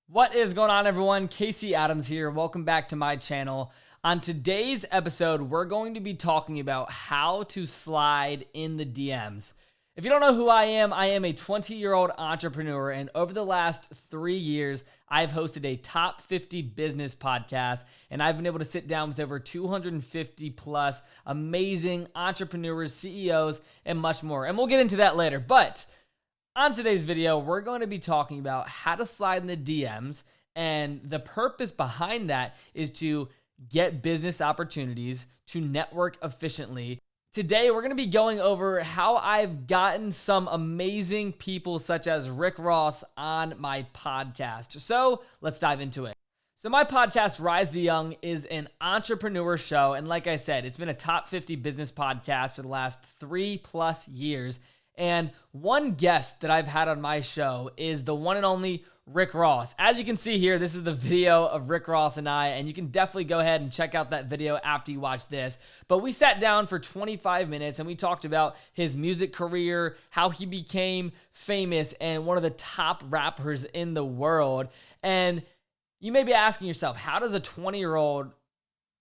What is going on, everyone? Casey Adams here. Welcome back to my channel. On today's episode, we're going to be talking about how to slide in the DMs. If you don't know who I am a 20-year-old entrepreneur, and over the last 3 years, I've hosted a top 50 business podcast, and I've been able to sit down with over 250 plus amazing entrepreneurs, CEOs, and much more. And we'll get into that later. But on today's video, we're going to be talking about how to slide in the DMs, and the purpose behind that is to get business opportunities, to network efficiently. Today, we're going to be going over how I've gotten some amazing people such as Rick Ross on my podcast. So let's dive into it. So my podcast, Rise the Young, is an entrepreneur show, and like I said, it's been a top 50 business podcast for the last 3+ years. And one guest that I've had on my show is the one and only Rick Ross. As you can see here, this is the video of Rick Ross and I, and you can definitely go ahead and check out that video after you watch this. But we sat down for 25 minutes and we talked about his music career, how he became famous and one of the top rappers in the world. And you may be asking yourself, how does a 20-year-old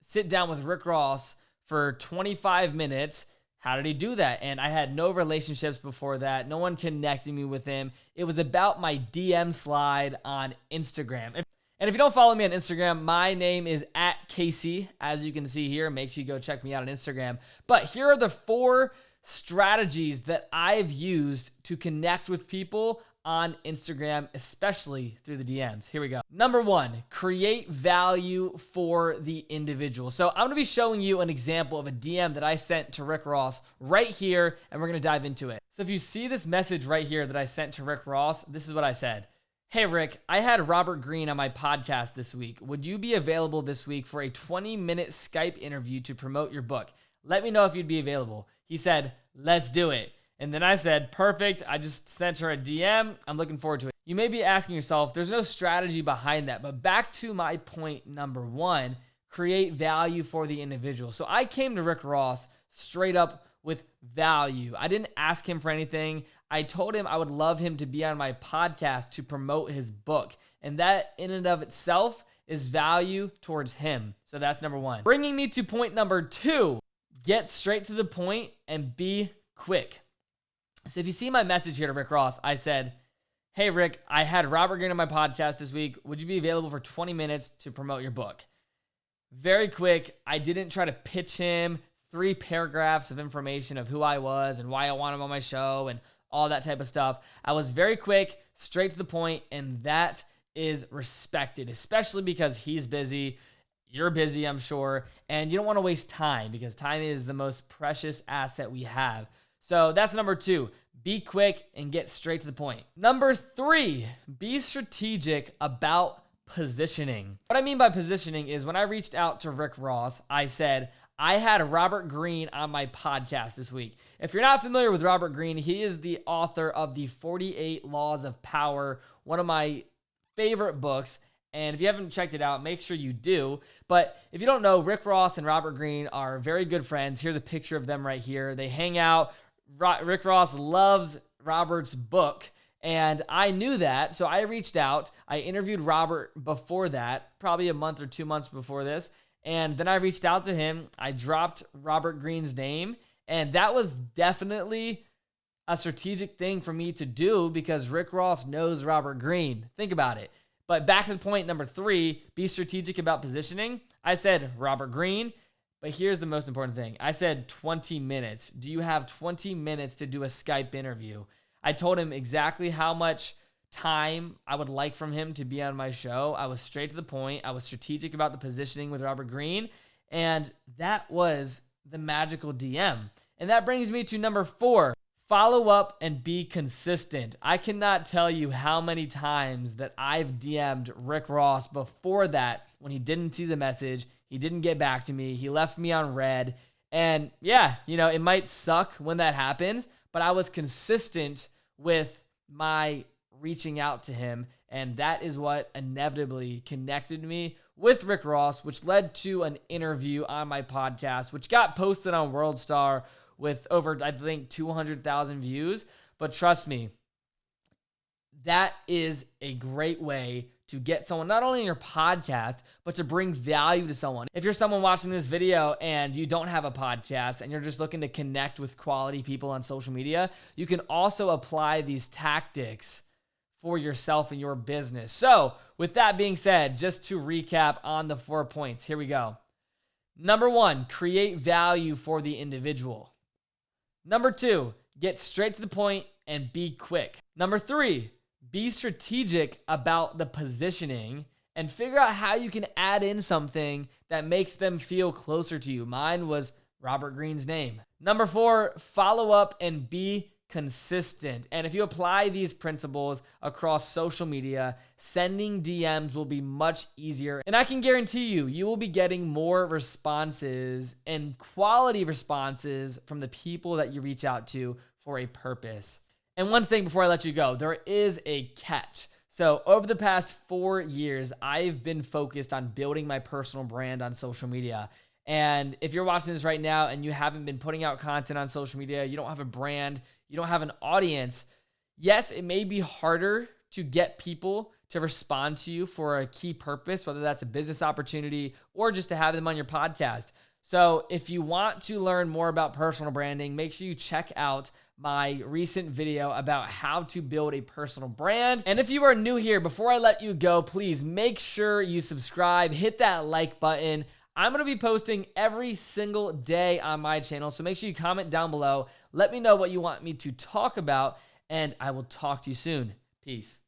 sit down with Rick Ross for 25 minutes? How did he do that? And I had no relationships before that. No one connected me with him. It was about my DM slide on Instagram. And if you don't follow me on Instagram, my name is @Casey, as you can see here. Make sure you go check me out on Instagram. But here are the 4 strategies that I've used to connect with people on Instagram, especially through the DMs. Here we go. Number 1, create value for the individual. So I'm gonna be showing you an example of a DM that I sent to Rick Ross right here, and we're gonna dive into it. So if you see this message right here that I sent to Rick Ross, this is what I said. Hey Rick, I had Robert Greene on my podcast this week. Would you be available this week for a 20-minute Skype interview to promote your book? Let me know if you'd be available. He said, let's do it. And then I said, perfect. I just sent her a DM. I'm looking forward to it. You may be asking yourself, there's no strategy behind that. But back to my point number 1, create value for the individual. So I came to Rick Ross straight up with value. I didn't ask him for anything. I told him I would love him to be on my podcast to promote his book. And that in and of itself is value towards him. So that's number 1. Bringing me to point number 2, get straight to the point and be quick. So if you see my message here to Rick Ross, I said, hey, Rick, I had Robert Greene on my podcast this week. Would you be available for 20 minutes to promote your book? Very quick. I didn't try to pitch him 3 paragraphs of information of who I was and why I want him on my show and all that type of stuff. I was very quick, straight to the point, and that is respected, especially because he's busy. You're busy, I'm sure, and you don't want to waste time because time is the most precious asset we have. So that's number 2, be quick and get straight to the point. Number 3, be strategic about positioning. What I mean by positioning is when I reached out to Rick Ross, I said, I had Robert Greene on my podcast this week. If you're not familiar with Robert Greene, he is the author of the 48 Laws of Power, one of my favorite books. And if you haven't checked it out, make sure you do. But if you don't know, Rick Ross and Robert Greene are very good friends. Here's a picture of them right here. They hang out. Rick Ross loves Robert's book, and I knew that, so I reached out. I interviewed Robert before that, probably a month or 2 months before this, and then I reached out to him. I dropped Robert Greene's name, and that was definitely a strategic thing for me to do because Rick Ross knows Robert Greene. Think about it. But back to point number 3, be strategic about positioning. I said Robert Greene. But here's the most important thing. I said 20 minutes. Do you have 20 minutes to do a Skype interview? I told him exactly how much time I would like from him to be on my show. I was straight to the point. I was strategic about the positioning with Robert Greene. And that was the magical DM. And that brings me to number 4. Follow up and be consistent. I cannot tell you how many times that I've DM'd Rick Ross before that when he didn't see the message. He didn't get back to me. He left me on red. And yeah, it might suck when that happens, but I was consistent with my reaching out to him. And that is what inevitably connected me with Rick Ross, which led to an interview on my podcast, which got posted on WorldStar with over, I think, 200,000 views. But trust me, that is a great way to get someone not only in your podcast, but to bring value to someone. If you're someone watching this video and you don't have a podcast and you're just looking to connect with quality people on social media, you can also apply these tactics for yourself and your business. So with that being said, just to recap on the 4 points, here we go. Number 1, create value for the individual. Number 2, get straight to the point and be quick. Number 3, be strategic about the positioning and figure out how you can add in something that makes them feel closer to you. Mine was Robert Greene's name. Number 4, follow up and be consistent. And if you apply these principles across social media, sending DMs will be much easier. And I can guarantee you, you will be getting more responses and quality responses from the people that you reach out to for a purpose. And one thing before I let you go, there is a catch. So over the past 4 years, I've been focused on building my personal brand on social media. And if you're watching this right now and you haven't been putting out content on social media, you don't have a brand, you don't have an audience, yes, it may be harder to get people to respond to you for a key purpose, whether that's a business opportunity or just to have them on your podcast. So if you want to learn more about personal branding, make sure you check out my recent video about how to build a personal brand. And if you are new here, before I let you go, please make sure you subscribe, hit that like button. I'm going to be posting every single day on my channel, so make sure you comment down below. Let me know what you want me to talk about, and I will talk to you soon. Peace.